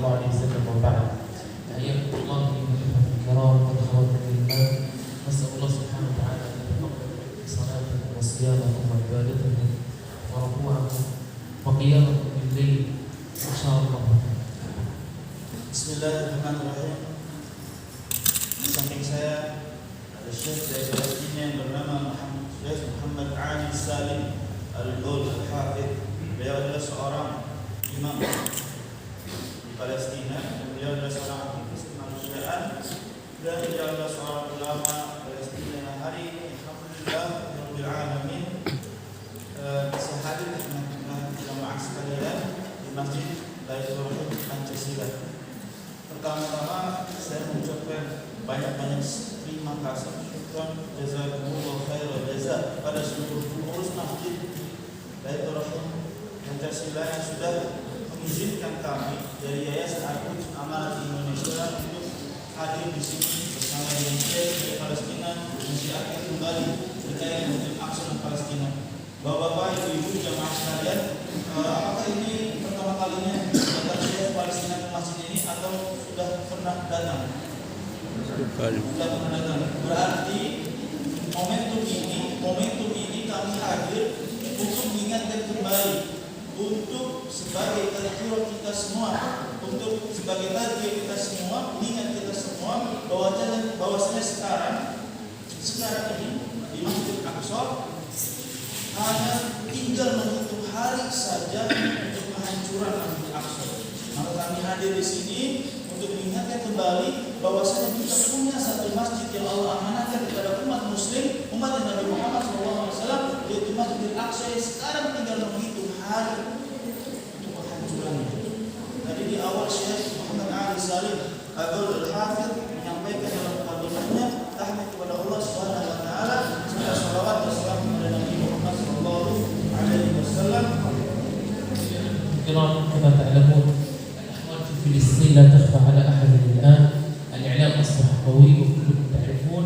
الله عليه وسلم وبعد. أيها الله الكرام والأخوات الكريمات، نسأل الله سبحانه وتعالى أن يتقبل صلاتكم وصيامكم وعبادتكم وركوعكم وقيامكم بالليل إن شاء الله. Bismillahirrahmanirrahim. Di samping saya ada Syekh dari Palestina yang bernama Syekh Muhammad Ali Salim Al-Ghul Al-Hafidh. Beliau adalah seorang imam di Palestina dan beliau adalah seorang aktivis kemanusiaan dan beliau adalah seorang ulama Palestina yang hari ini alhamdulillah rabbil alamin bisa hadir di tengah-tengah jamaah sekalian di Masjid Baitur Rahim Pancasila. Pertama-tama saya mengucapkan banyak-banyak terima kasih, syukran, jazakumullah khairal jazaa pada seluruh pengurus Masjid Baitur Rahim Pancasila yang sudah mengizinkan kami dari Yayasan Al-Quds Amanat Indonesia untuk hadir di sini bersama dengan Syekh dari Palestina mensiarkan kembali terkait dengan aksi Palestina. Bapak-bapak, ibu-ibu, jamaah sekalian, apakah ini pertama kalinya datang Syekh Palestina ke masjid ini atau sudah pernah datang? Sudah pernah datang. Berarti momentum ini kami hadir untuk mengingatkan kembali, untuk sebagai tadhkirah kita semua, mengingat kita semua bahwasanya sekarang ini di Masjid Al-Aqsa hanya tinggal menghitung hari saja untuk kehancuran Masjid Al-Aqsa. Maka kami hadir di sini untuk mengingatkan kembali bahwasanya kita punya satu masjid yang Allah amanahkan kepada umat Muslim, umat Nabi Muhammad SAW, yaitu Masjid Al-Aqsa yang sekarang tinggal menghitung hari untuk kehancurannya. Tadi di awal Syekh Muhammad Ali Salim Al-Ghul Al-Hafidh menyampaikan dalam mukadimahnya tahmid kepada Allah Subhanahu wa taala, salawat dan salam kepada Nabi Muhammad sallallahu alaihi wasallam. كما تعلمون الأحوال في فلسطين لا تخفى على أحد الآن. الإعلام أصبح قوي وكلكم تعرفون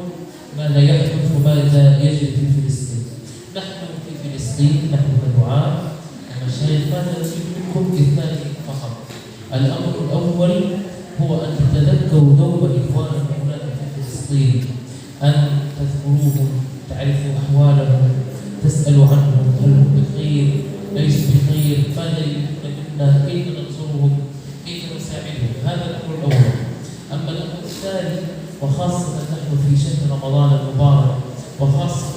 ماذا يحدث وماذا يجري في فلسطين. نحن في فلسطين، نحن كدعاة ومشايخ، ماذا نريد منكم؟ اثنان فقط. الأمر الأول هو أن تتذكروا دوب إخوانكم هناك في فلسطين، أن تذكروهم، تعرفوا أحوالهم، تسألوا عنهم، هل هم بخير؟ ليسوا بخير؟ ماذا يريدون منا؟ كيف ننصرهم؟ كيف نساعدهم؟ هذا الأمر الأول. أما الأمر الثاني، وخاصة نحن في شهر رمضان المبارك، وخاصة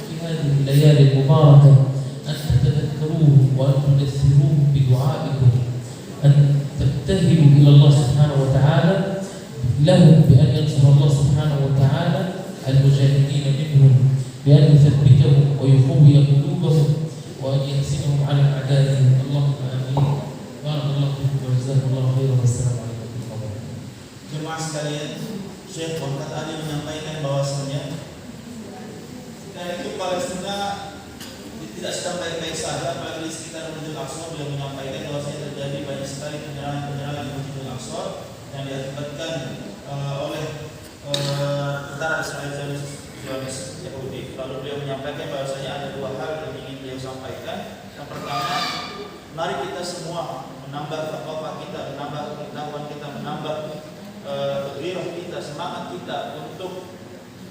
في هذه الليالي المباركة، أن تتذكروهم وأن تذكروهم بدعائكم، أن تبتهلوا إلى الله سبحانه وتعالى لهم بأن ينصر الله سبحانه وتعالى المجاهدين منهم، بأن يثبتهم ويقوي قلوبهم وأن يحسنهم على أعدائهم. اللهم آمين. بارك الله فيكم وجزاكم الله خيرا والسلام عليكم ورحمة الله. Jemaah sekalian, Syekh Muhammad Ali menyampaikan bahwasanya ketika itu Palestina tidak sedang baik-baik saja, apalagi di sekitar Masjid Al-Aqsa. Beliau menyampaikan bahwasanya terjadi banyak sekali penyerangan di Masjid Al-Aqsa yang diakibatkan oleh tentara Zionis Yahudi. Lalu beliau menyampaikan bahwasanya ada dua hal yang ingin beliau sampaikan. Yang pertama, mari kita semua menambah thaqafah kita, menambah pengetahuan kita, menambah gairah kita, semangat kita untuk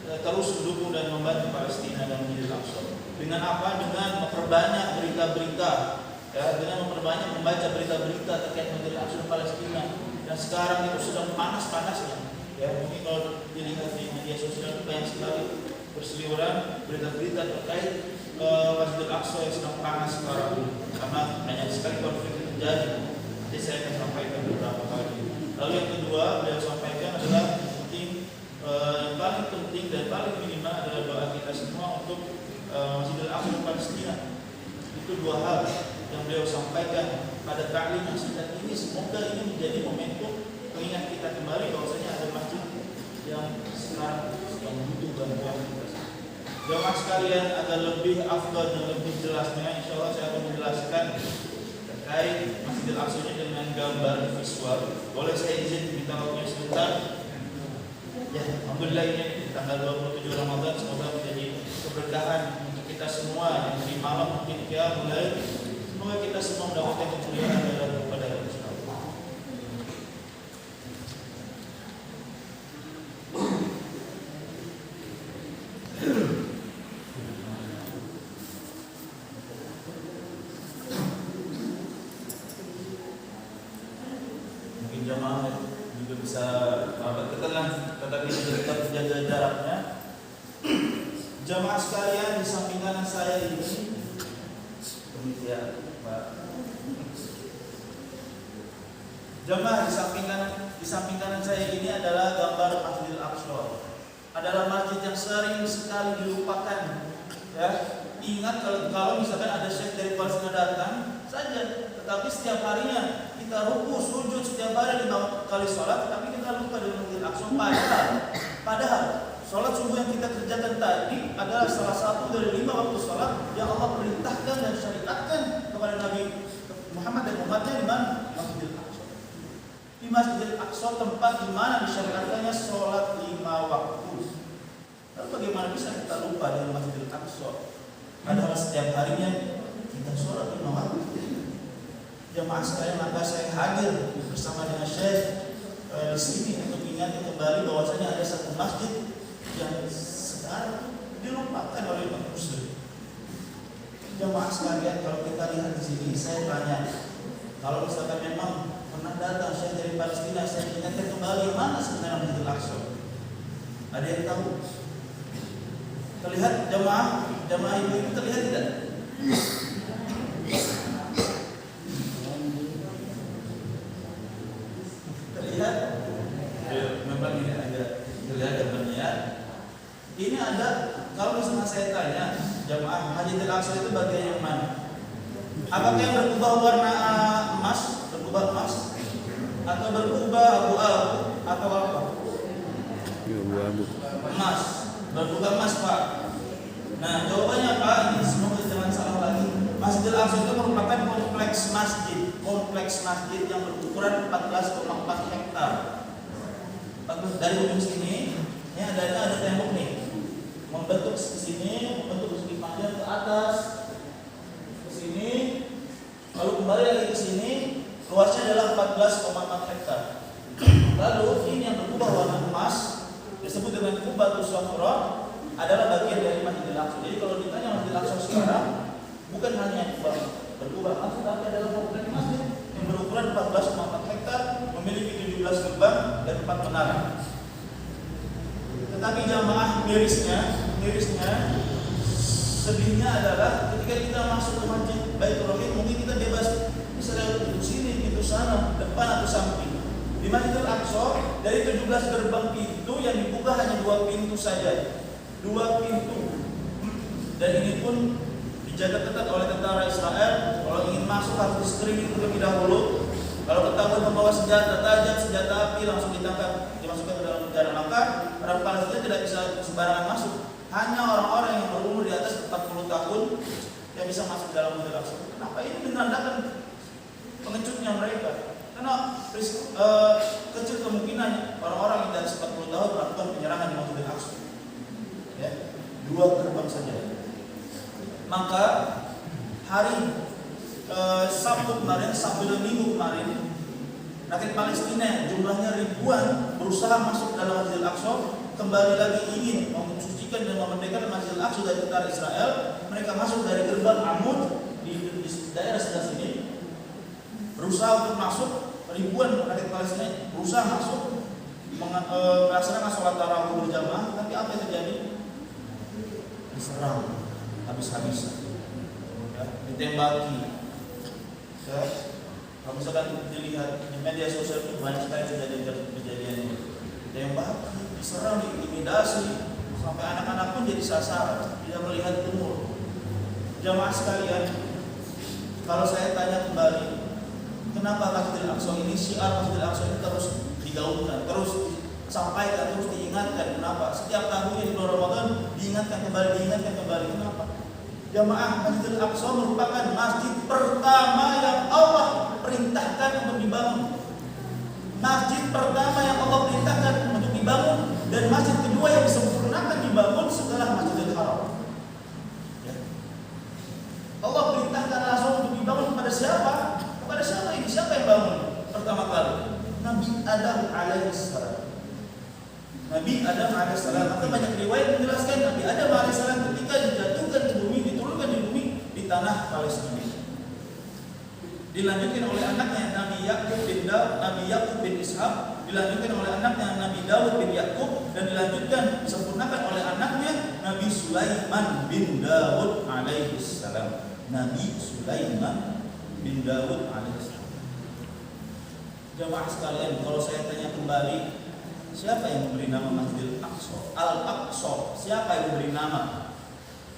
terus mendukung dan membantu Palestina dan Masjid Al-Aqsa. Dengan apa? Dengan memperbanyak berita-berita, ya, dengan memperbanyak membaca berita-berita terkait Masjid Al-Aqsa dan Palestina. Dan sekarang itu sedang panas-panasnya. Ya, mungkin kalau dilihat di media sosial banyak sekali berseliweran berita-berita terkait Masjid Al-Aqsa yang sedang panas sekarang karena banyak sekali konflik yang terjadi. Nanti saya akan sampaikan beberapa kali. Lalu yang kedua beliau sampaikan adalah yang paling penting dan paling minimal adalah doa kita semua untuk Masjid Al-Aqsa Palestina. Itu dua hal yang beliau sampaikan pada ta'lim dan ini semoga ini menjadi momentum mengingat kita kembali bahwasanya ada masjid yang sekarang sedang butuh bantuan kita. Jemaah sekalian, agar lebih afdal dan lebih jelasnya, insya Allah saya akan menjelaskan terkait Masjid Al-Aqsa ini dengan gambar visual. Boleh saya izin minta waktunya sebentar? Ya, alhamdulillah ini di tanggal 27 Ramadan semoga menjadi keberkahan untuk kita semua yang di malam mungkin ya mulai semoga kita semua mendapatkan kemuliaan kepada Allah. jamaah juga bisa dekat lah, tetapi tetap jaga jaraknya. Jamaah sekalian, di samping kanan saya ini, ya Pak. Jamaah di samping kanan saya ini adalah gambar Masjidil Aqsa. Adalah masjid yang sering sekali dilupakan. Ya, ingat kalau misalkan ada syekh dari Palestina datang saja, tetapi setiap harinya kita ruku sujud setiap hari 5 kali sholat, tapi kita lupa dengan Masjidil Aqsa. Padahal sholat subuh yang kita kerjakan tadi adalah salah satu dari 5 waktu sholat yang Allah perintahkan dan syariatkan kepada Nabi Muhammad dan umatnya di mana? Masjidil Aqsa. Di Masjidil Aqsa tempat di mana disyariatkannya sholat 5 waktu. Lalu bagaimana bisa kita lupa dengan Masjidil Aqsa? Padahal setiap harinya kita sholat 5 waktu. Jamaah sekalian, maka saya hadir bersama dengan Syekh di sini untuk ingatkan kembali bahwasanya ada satu masjid yang sekarang dilupakan oleh umat muslim. Jamaah sekalian, kalau kita lihat di sini, saya tanya, kalau misalkan memang pernah datang Syekh dari Palestina, saya ingatkan kembali mana sebenarnya Masjidil Aqsa. Ada yang tahu? Terlihat jamaah ibu itu terlihat tidak? Terlihat? Memang ini agak terlihat gambarnya. Ini ada, kalau misalnya saya tanya, jamaah Masjidil Aqsa itu bagian yang mana? Apakah yang berubah warna emas, atau berubah abu-abu, atau apa? Abu-abu. Emas, berubah emas Pak. Nah jawabannya Pak, ini semoga jangan salah lagi. Masjidil Aqsa itu merupakan kompleks masjid yang berukuran 14,4 hektar. Dari ujung sini, ini ada tembok nih, membentuk ke sini, membentuk segi panjang ke atas, ke sini, lalu kembali lagi ke sini. Luasnya adalah 14,4 hektar. Lalu ini yang berubah warna emas disebut dengan Qubatus Safra adalah bagian dari Masjidil Aqsa. Jadi kalau ditanya Masjidil Aqsa sekarang bukan hanya berubah emas, tapi adalah kompleks masjid yang berukuran 14,4 hektar, memiliki 17 gerbang dan 4 menara. Tetapi jamaah mirisnya sedihnya adalah ketika kita masuk ke Masjid Baitur Rahim, mungkin kita bebas bisa lewat pintu sini, pintu sana, depan atau samping. Di Masjidil Aqsa dari 17 gerbang pintu yang dibuka hanya 2 pintu saja. 2 pintu. Dan ini pun dijaga ketat oleh tentara Israel. Kalau ingin masuk harus di-screening terlebih dahulu. Kalau ketahuan membawa senjata tajam, senjata api, langsung ditangkap, dimasukkan ke dalam penjara. Maka orang Palestina tidak bisa sembarangan masuk. Hanya orang-orang yang berumur di atas 40 tahun yang bisa masuk dalam Masjidil Aqsa. Kenapa? Ini menandakan pengecutnya mereka. Karena kecil kemungkinan orang-orang yang dari 40 tahun melakukan penyerangan di Masjidil Aqsa. Ya, 2 gerbang saja. Maka hari Sabtu dan Minggu kemarin, rakyat Palestina jumlahnya ribuan berusaha masuk dalam Masjidil Aqsa, kembali lagi ingin mensucikan dan memerdekakan Masjidil Aqsa dari tentara Israel. Mereka masuk dari gerbang Amud di daerah sebelah sini, berusaha untuk masuk. Ribuan rakyat Palestina berusaha masuk melaksanakan sholat tarawih berjamaah, tapi apa yang terjadi? Diserang habis-habisan, ya, ditembaki. Ya, kalau misalkan dilihat di media sosial itu banyak sekali kejadian ini. Ditembaki, diserang, diintimidasi, sampai anak-anak pun jadi sasaran, tidak melihat umur. Jamaah sekalian, kalau saya tanya kembali, kenapa Masjidil Aqsa ini, syiar Masjidil Aqsa ini terus digaungkan, terus disampaikan, terus diingatkan? Kenapa? Setiap tahunnya di bulan Ramadan diingatkan kembali. Kenapa? Jamaah, Masjidil Aqsa merupakan masjid pertama yang Allah perintahkan untuk dibangun. Masjid pertama yang Allah perintahkan untuk dibangun, dan masjid kedua yang disempurnakan dibangun setelah Masjidil Haram. Ya. Allah perintahkan langsung untuk dibangun kepada siapa? Kepada siapa ini? Siapa yang bangun pertama kali? Nabi Adam alaihissalam. Maka banyak riwayat menjelaskan Nabi Adam alaihissalam ketika dijatuhkan ke bumi, diturunkan di bumi di tanah Palestina. dilanjutkan oleh anaknya Nabi Yakub bin Ishak, dilanjutkan oleh anaknya Nabi Daud bin Yakub, dan dilanjutkan disempurnakan oleh anaknya Nabi Sulaiman bin Daud alaihissalam. Nabi Sulaiman bin Daud alaihissalam. Jamaah sekalian, kalau saya tanya kembali, siapa yang memberi nama Masjidil Aqsa? Al-Aqsa. Siapa yang memberi nama?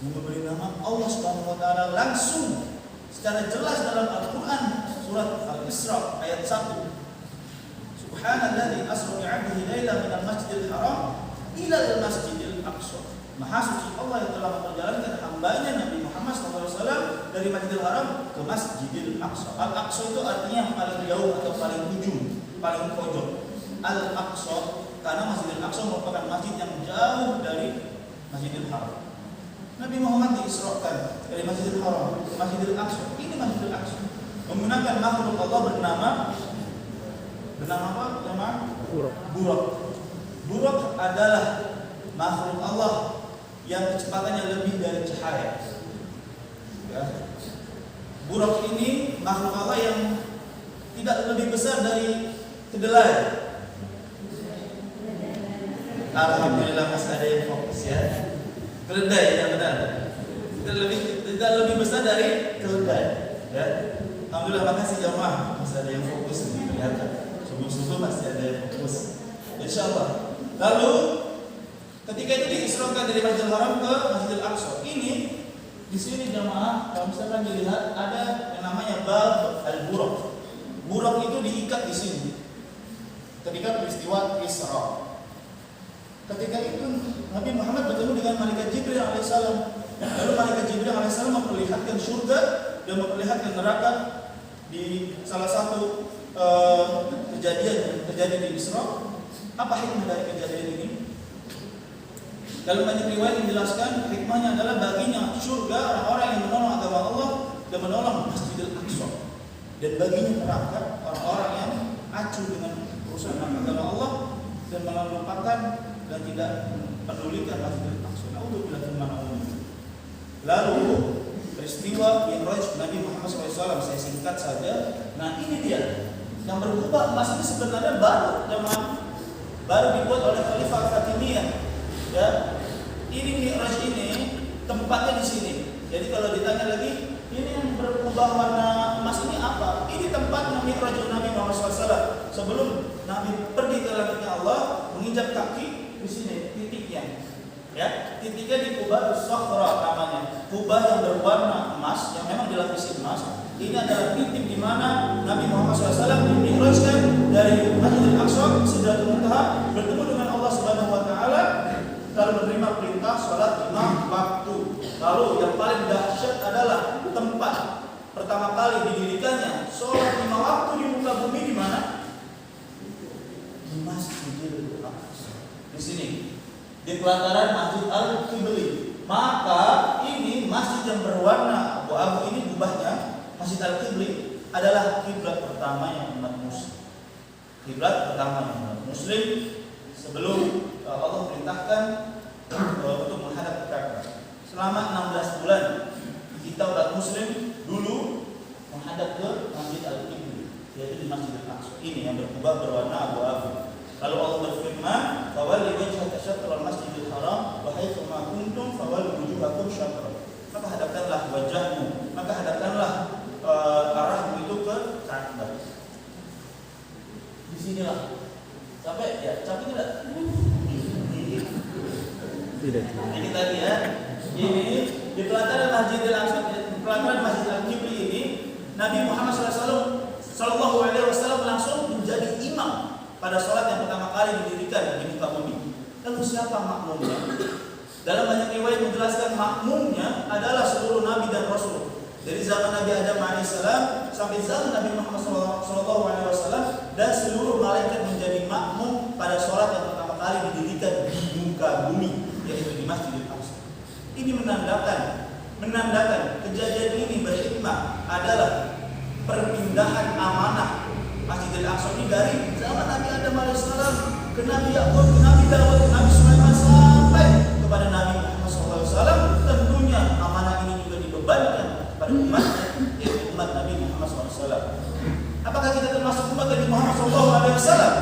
Yang memberi nama Allah Subhanahu wa taala langsung secara jelas dalam Al-Qur'an surat Al-Isra ayat 1. Subhanalladzi asra bi 'abdihi lailan minal masjidil haram ila al-masjidil aqsa. Maha suci Allah yang telah memperjalankan hambanya Nabi Muhammad SAW dari Masjidil Haram ke Masjidil Aqsa. Al-Aqsa itu artinya yang paling jauh atau paling ujung, paling pojok. Al-Aqsa karena Masjidil Aqsa merupakan masjid yang jauh dari Masjidil Haram. Nabi Muhammad diisrakan dari Masjidil Haram ke Masjidil Aqsa. Ini Masjidil Aqsa menggunakan makhluk Allah bernama apa? Nama Buraq. Buraq adalah makhluk Allah yang kecepatannya lebih dari cahaya. Ya. Buraq ini makhluk Allah yang tidak lebih besar dari kedelai. Alhamdulillah masih ada yang fokus ya. Keledai yang benar. Tidak lebih besar dari keledai. Ya. Alhamdulillah, makasih jamaah. Masih ada yang fokus nih, kelihatan. Subuh-subuh masih ada yang fokus. Insyaallah. Lalu ketika itu diisrakan dari Masjidil Haram ke Masjidil Aqsa. Ini di sini jamaah, kalau misalkan dilihat ada yang namanya bab al-buraq. Buraq itu diikat di sini. Ketika peristiwa Isra. Ketika itu Nabi Muhammad bertemu dengan malaikat Jibril alaihissalam. Lalu malaikat Jibril alaihissalam memperlihatkan surga dan memperlihatkan neraka di salah satu kejadian yang terjadi di Isra. Apa hikmah dari kejadian ini? Dalam banyak riwayat menjelaskan hikmahnya adalah baginya surga orang-orang yang menolong agama Allah dan menolong Masjidil Aqsa, dan baginya neraka orang-orang yang acuh dengan urusan agama Allah dan melupakan dan tidak pedulikan Masjidil Aqsa. Naudzubillah min dzalik. Lalu peristiwa Mi'raj Nabi Muhammad SAW, saya singkat saja. Nah ini dia yang berubah emas ini sebenarnya baru dibuat oleh Khalifah Fatimiyah. Ya, ini Mi'raj ini tempatnya di sini. Jadi kalau ditanya lagi, ini yang berubah warna emas ini apa? Ini tempatnya Mi'raj Nabi Muhammad SAW. Sebelum Nabi pergi ke langitnya Allah, menginjak kaki di sini titiknya. Ya, titiknya di Kubah As-Sakhra namanya. Kubah yang berwarna emas, yang memang dilapisi emas. Ini adalah titik di mana Nabi Muhammad SAW dimi'rajkan dari Masjidil Aqsa, Sidratul Muntaha, bertemu dengan Allah Subhanahu wa taala, lalu menerima perintah salat 5 waktu. Lalu yang paling dahsyat adalah tempat pertama kali didirikannya salat 5 waktu di muka bumi di mana? Di Masjidil Aqsa. Di sini. Di pelataran Masjid Al-Qibli. Maka ini masjid yang berwarna abu-abu ini ubahnya Masjid Al-Qibli adalah kiblat pertama yang umat muslim. Kiblat pertama yang umat muslim sebelum Allah perintahkan untuk menghadap ke Ka'bah. Selama 16 bulan kita umat muslim dulu menghadap ke Masjid Al-Qibli, yaitu di Masjid Al-Aqsa. Ini yang berwarna abu-abu. Lalu Allah berfirman, "Fawalli wajhaka syatral Masjidil Haram wa haitsu ma kuntum fawallu wujuhakum syatra." Maka hadapkanlah wajahmu, maka hadapkanlah arahmu itu ke Ka'bah. Di sinilah. Capek ya? Capek tidak? Tidak. Ini tadi ya. Ini di pelataran Masjidil Aqsa, pelataran Masjid Al-Qibli ini, Nabi Muhammad sallallahu alaihi wasallam langsung menjadi imam pada sholat yang pertama kali didirikan di muka bumi. Lalu siapa makmumnya? Dalam banyak riwayat menjelaskan makmumnya adalah seluruh nabi dan rasul. Dari zaman Nabi Adam alaihissalam sampai zaman Nabi Muhammad sallallahu alaihi wasallam, dan seluruh malaikat menjadi makmum pada sholat yang pertama kali didirikan di muka bumi, yaitu di Masjidil Aqsa. Ini menandakan kejadian ini berhikmah adalah perpindahan amanah Masjidil Aqsa ini dari zaman Nabi Adam alaihissalam ke Nabi Yakub, ke Nabi Daud, ke Nabi Sulaiman sampai kepada Nabi Muhammad SAW. Tentunya amanah ini juga dibebankan kepada umatnya, yaitu umat Nabi Muhammad SAW. Wasallam. Apakah kita termasuk umat Nabi Muhammad SAW?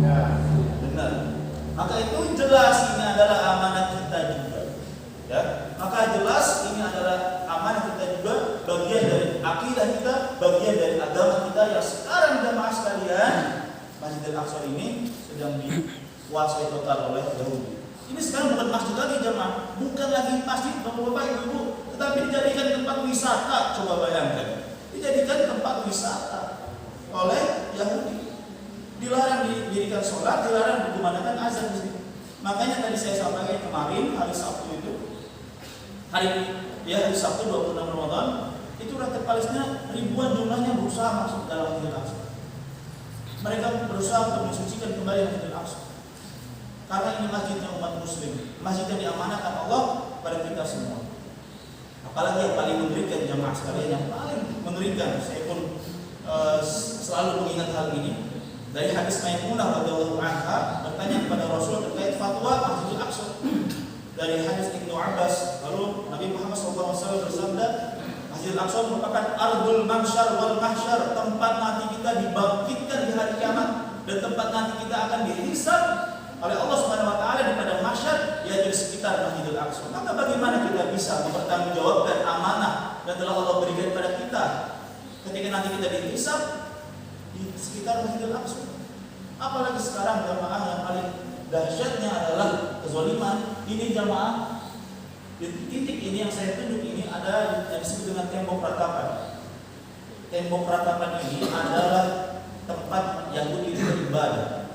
Ya, benar. Maka itu jelas ini adalah amanat kita juga. Ya, maka jelas ini adalah amanat kita juga, bagian dari akidah kita, bagian dari agama kita yang sekarang jamaah sekalian, Masjidil Aqsa ini sedang dikuasai total oleh Yahudi. Ini sekarang bukan masjid lagi jamaah, bukan lagi masjid bapak-bapak ibu-ibu, tetapi dijadikan tempat wisata. Coba bayangkan, dijadikan tempat wisata oleh Yahudi. Dilarang didirikan sholat, dilarang dikumandangkan azan di sini. Makanya tadi saya sampaikan kemarin hari Sabtu itu, hari Sabtu 26 Ramadan, itu rakyat Palestina ribuan jumlahnya berusaha masuk dalam Masjidil Aqsa. Mereka berusaha untuk mensucikan kembali Masjidil Aqsa. Karena ini masjidnya umat muslim, masjid yang diamanahkan Allah pada kita semua. Apalagi yang paling mengerikan jamaah sekalian, yang paling mengerikan, saya pun selalu mengingat hal ini. Dari hadis Maimunah radhiyallahu anha bertanya kepada Rasul terkait fatwa Masjidil Aqsa. Dari hadis Ibnu Abbas, lalu Nabi Muhammad SAW bersabda, Masjidil Aqsa merupakan ardul mahsyar wal mahsyar, tempat nanti kita dibangkitkan di hari kiamat dan tempat nanti kita akan dihisab oleh Allah Subhanahu wa taala di padang mahsyar, yaitu di sekitar Masjidil Aqsa. Maka bagaimana kita bisa mempertanggungjawabkan amanah yang telah Allah berikan kepada kita ketika nanti kita dihisab di sekitar Masjidil Aqsa? Apalagi sekarang jamaah yang paling dahsyatnya adalah kezaliman. Ini jamaah di titik ini yang saya tunjuk ini ada yang disebut dengan tembok ratapan. Tembok ratapan ini adalah tempat Yahudi beribadah.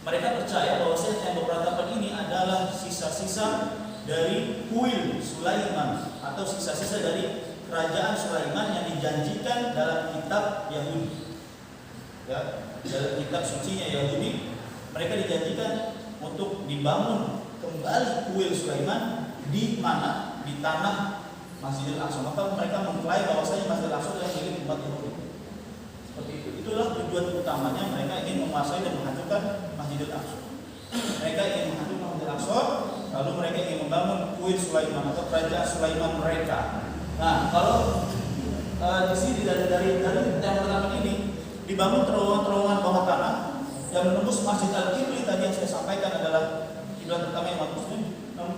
Mereka percaya bahwa tembok ratapan ini adalah sisa-sisa dari kuil Sulaiman atau sisa-sisa dari kerajaan Sulaiman yang dijanjikan dalam kitab Yahudi. Ya, dalam kitab sucinya Yahudi, mereka dijanjikan untuk dibangun kembali kuil Sulaiman di mana? Di tanah Masjidil Aqsa. Maka mereka mengklaim bahwasanya Masjidil Aqsa adalah milik umat Yahudi. Seperti itu. Itulah tujuan utamanya mereka ingin menguasai dan menghancurkan Masjidil Aqsa. Mereka ingin menghancurkan Masjidil Aqsa, lalu mereka ingin membangun kuil Sulaiman atau kerajaan Sulaiman mereka. Nah, kalau di sini dari tembok ratapan ini dibangun terowongan-terowongan bawah tanah yang menembus Masjid Al-Qibli. Tadi yang saya sampaikan adalah kiblat pertama yang muslim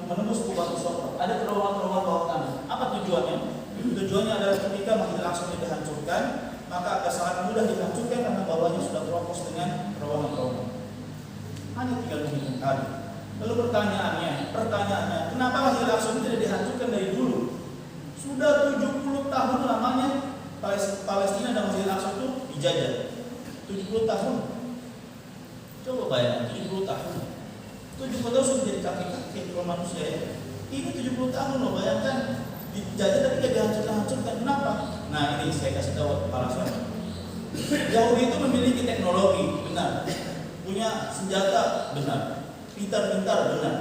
menembus Qubatul Shofar. Ada terowongan-terowongan bawah tanah. Apa tujuannya? Tujuannya adalah ketika Masjid Al-Aqsa dihancurkan, maka akan sangat mudah dihancurkan karena bawahnya sudah teropos dengan terowongan-terowongan. Hanya tinggal menghitung kali. Lalu pertanyaannya, kenapa Masjid Al-Aqsa ini tidak dihancurkan dari dulu? Sudah 70 tahun lamanya Palestina dan Masjid Al-Aqsa itu dijajah. 70 tahun. Coba bayangkan 70 tahun. 70 tahun sudah jadi kaki-kaki kalau manusia ya. Ini 70 tahun loh, bayangkan dijajah tapi tidak dihancurkan. Kenapa? Nah, ini saya kasih tahu alasannya. Yahudi itu memiliki teknologi, benar. Punya senjata, benar. Pintar-pintar, benar.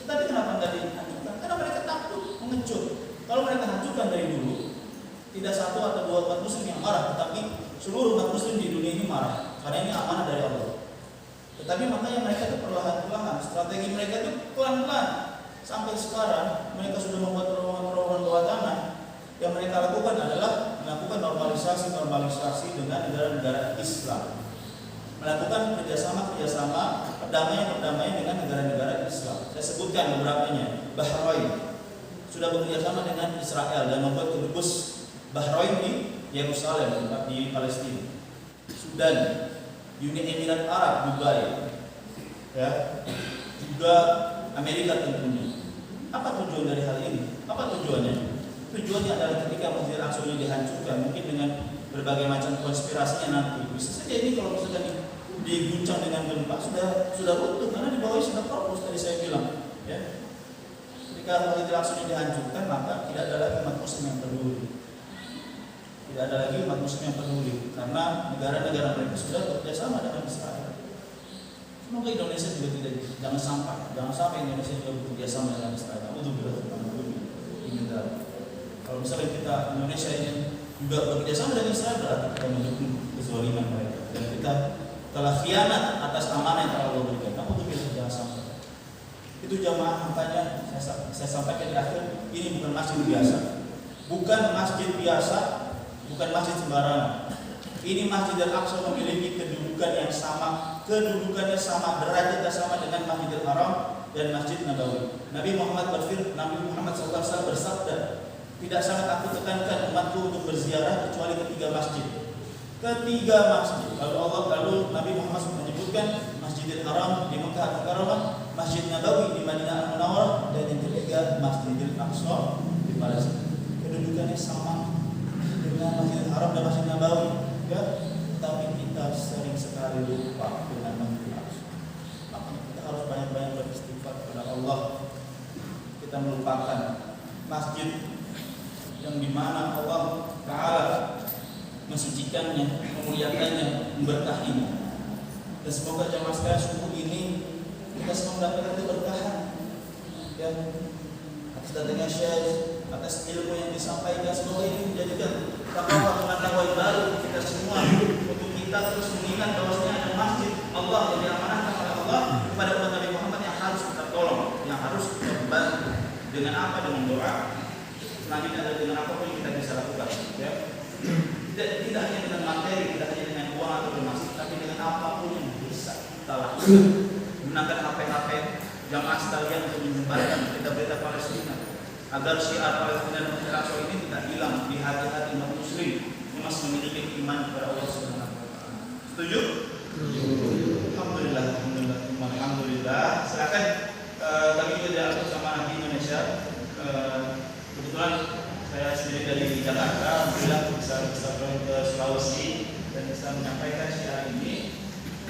Tetapi kenapa tidak dihancurkan? Karena mereka takut mengecut. Kalau mereka hancurkan dari dulu, tidak satu atau dua umat muslim yang marah, tetapi seluruh umat muslim di dunia ini marah. Karena ini amanah dari Allah. Tetapi makanya mereka itu perlahan-lahan, strategi mereka itu pelan-pelan. Sampai sekarang mereka sudah membuat terowongan-terowongan bawah tanah. Yang mereka lakukan adalah melakukan normalisasi dengan negara-negara Islam. Melakukan kerjasama perdamaian dengan negara-negara Islam. Saya sebutkan beberapanya. Bahrain sudah bekerjasama dengan Israel dan membuat kedubes Bahrain di Yerusalem, di Palestina. Sudan, Uni Emirat Arab, Dubai, ya, juga Amerika tentunya. Apa tujuan dari hal ini? Apa tujuannya? Tujuannya adalah ketika Masjidil Aqsa ini dihancurkan, mungkin dengan berbagai macam konspirasinya nanti. Bisa saja ini kalau misalkan diguncang dengan gempa sudah runtuh karena di bawahnya sudah propos tadi saya bilang. Ya. Ketika Masjidil Aqsa ini dihancurkan, maka tidak ada lagi umat muslim yang peduli. Tidak ada lagi umat muslim yang peduli karena negara-negara mereka sudah bekerjasama dengan Israel. Semoga Indonesia juga jangan sampai Indonesia juga bekerjasama dengan Israel. Kalau misalnya kita Indonesia ini juga bekerjasama dengan Israel, berarti kita mendukung kezaliman mereka dan kita telah khianat atas amanah yang telah Allah berikan. Kamu tuh jangan sampai. Itu jamaah, makanya saya sampaikan di akhir, ini bukan masjid biasa. Bukan masjid biasa bukan masjid sembarangan. Ini Masjidil Aqsa memiliki kedudukan yang sama, kedudukannya sama, derajatnya sama dengan Masjidil Haram dan Masjid Nabawi. Nabi Muhammad SAW bersabda, tidak sangat aku tekankan umatku untuk berziarah kecuali ketiga masjid. Ketiga masjid. Lalu Nabi Muhammad SAW menyebutkan Masjidil Haram di Mekah Al-Mukarramah, Masjid Nabawi di Madinah Al-Munawwarah, dan yang ketiga Masjidil Aqsa di Palestina. Kedudukannya sama dengan Masjidil Haram dan Masjid Nabawi, ya. Tapi kita sering sekali lupa dengan Masjidil Aqsa. Makanya kita harus banyak-banyak beristighfar kepada Allah. Kita melupakan masjid yang dimana Allah Ta'ala mensucikannya, memuliakannya, memberkahinya. Dan semoga jamaah sekalian subuh ini kita semua mendapatkan keberkahan, ya, atas datangnya Syekh, atas ilmu yang disampaikan. Semoga ini menjadikan pengetahuan baru kita semua, untuk kita terus mengingat bahwasanya ada masjid Allah yang diamanahkan oleh Allah kepada umat Nabi Muhammad yang harus kita tolong, yang harus kita bantu. Dengan apa? Dengan doa. Selanjutnya adalah dengan apapun yang kita bisa lakukan, ya. Tidak hanya dengan materi, tidak hanya dengan uang atau emas, tapi dengan apapun yang bisa kita lakukan. Gunakan HP jamaah sekalian untuk menyebarkan berita-berita Palestina, agar syiar Palestina dan Masjid Aqsa ini tidak hilang di hati-hati umat muslim yang masih memiliki iman kepada Allah Subhanahu wa taala. Setuju? Alhamdulillah. Silakan kami juga bersama Nabi Indonesia. Kebetulan saya sendiri dari Jakarta, alhamdulillah bisa ke Sulawesi dan bisa menyampaikan syiar ini.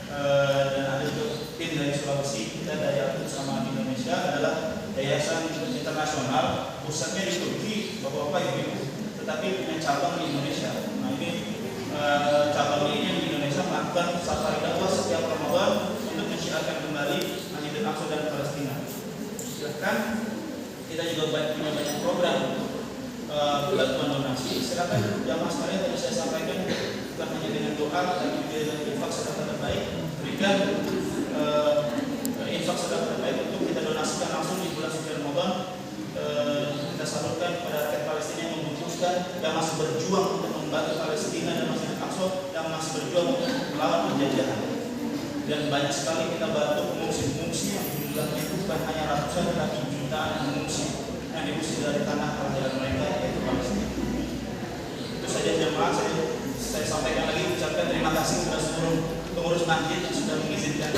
Dan ada juga tim dari Sulawesi. Kita dari Al-Quds sama di Indonesia adalah yayasan internasional, pusatnya di Turki, bapak-bapak ibu, tetapi punya cabang di Indonesia. Nah ini cabang ini di Indonesia melakukan safari dakwah setiap Ramadan untuk mensyiarkan kembali Masjidil Aqsa dan Palestina. Silakan, kita juga punya banyak program bantuan donasi. Silakan jamaah sekalian, tadi saya sampaikan bukan hanya dengan doa, tapi juga dengan infak sedekah terbaik. Berikan infak sedekah terbaik untuk kita donasikan langsung di bulan suci Ramadan. Kita salurkan kepada rakyat Palestina yang membutuhkan, yang masih berjuang untuk membantu Palestina dan Masjidil Aqsa, yang masih berjuang untuk melawan penjajahan. Dan banyak sekali kita bantu pengungsi-pengungsi yang jumlahnya bukan hanya ratusan, tetapi jutaan pengungsi yang diusir dari tanah kelahiran mereka, yaitu Palestina. Itu saja jemaah, saya sampaikan lagi, ucapkan terima kasih kepada seluruh pengurus masjid yang sudah mengizinkan,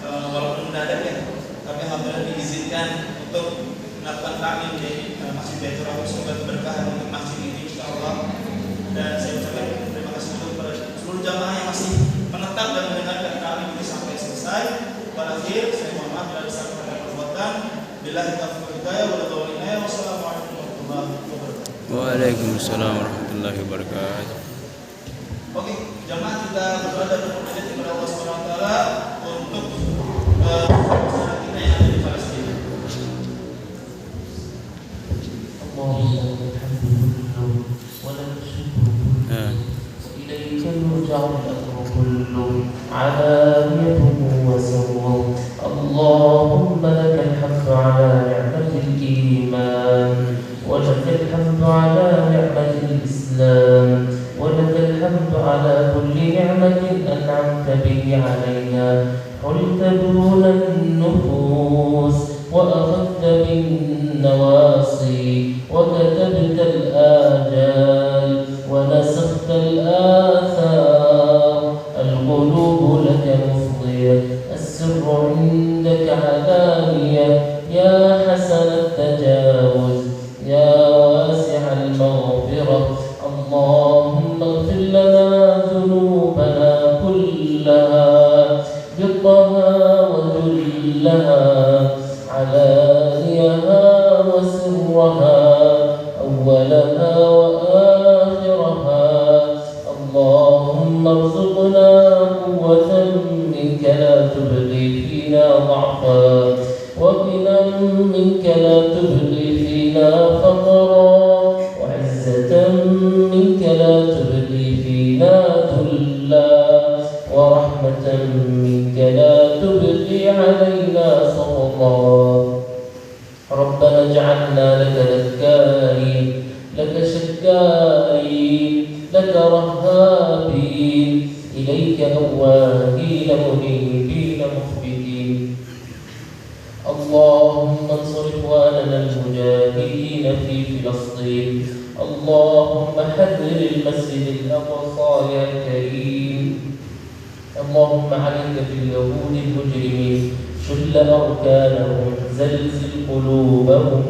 walaupun mendadak ya, tapi alhamdulillah diizinkan untuk melakukan taklim di Masjid Baitur Rahman. Semoga keberkahan untuk masjid ini, insyaallah. Dan saya ucapkan terima kasih untuk kepada seluruh jamaah yang masih menetap dan mendengarkan taklim ini sampai selesai. Pada akhir, saya mohon maaf bila ada salah perbuatan. Billahi taufiq wal hidayah, wassalamualaikum warahmatullahi wabarakatuh. Waalaikumsalam warahmatullahi wabarakatuh. Oke, jamaah kita berdoa dan bermunajat kepada Allah Subhanahu wa taala untuk saudara kita yang ada di Palestina. Allahumma lakal hamdu wa lakal syukru wa ilaika yurja'u al-amru kullu 'alaniyatuhu wa sirruhu. Allahumma lakal hamdu 'ala ni'matil iman wa lakal hamdu 'ala ni'matil islam ولك الحمد على كل نعمة أنعمت به علينا. حلت دون النفوس وأخذت بالنواصي وكتبت الآجال ونسخت الآثار. القلوب لك مفضية، السر عندك علانية. يا حسن التجاوز، يا واسع المغفرة. اللهم اغفر لنا ذنوبنا كلها، دقها وجلها، علانيها وسرها، أولها وآخرها. اللهم ارزقنا قوة منك لا تبغي فينا ضعفا، وغنى منك لا تبغي فينا فقرا، وعزة منك لا تبغي فينا ذلا، ورحمة منك لا تبغي علينا سخطا. ربنا اجعلنا لك ذكارين، لك شكارين، لك رهابين إليك أواهين منيبين مخبتين. اللهم انصر إخواننا المجاهدين في فلسطين. اللهم حرر المسجد الأقصى يا كريم. اللهم عليك باليهود المجرمين، شل أركانهم، زلزل قلوبهم،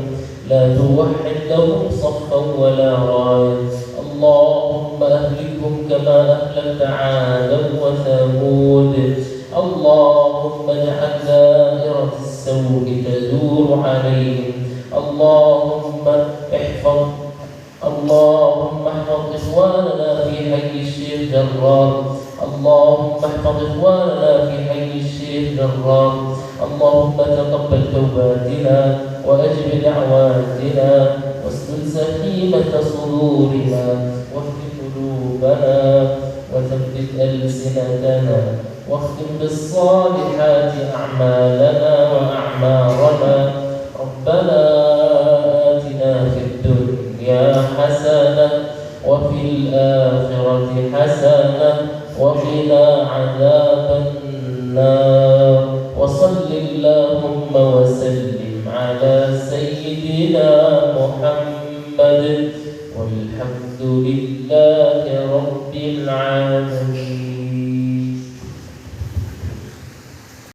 لا توحد لهم صفا ولا راية. اللهم أهلكهم كما أهلكت عادا وثمود. اللهم اجعل دائرة السوء تدور عليهم. اللهم احفظ إخواننا في حي الشيخ جرار. اللهم احفظ إخواننا في حي الشيخ جرار. اللهم تقبل توباتنا وأجب دعواتنا واسلل سخيمة صدورنا واهد قلوبنا وثبت ألسنتنا واختم بالصالحات أعمالنا وأعمارنا. ربنا آتنا في الدنيا حسنة وفي الآخرة حسنة وقنا عذاب النار. وصل اللهم وسلم على سيدنا محمد والحمد لله رب العالمين.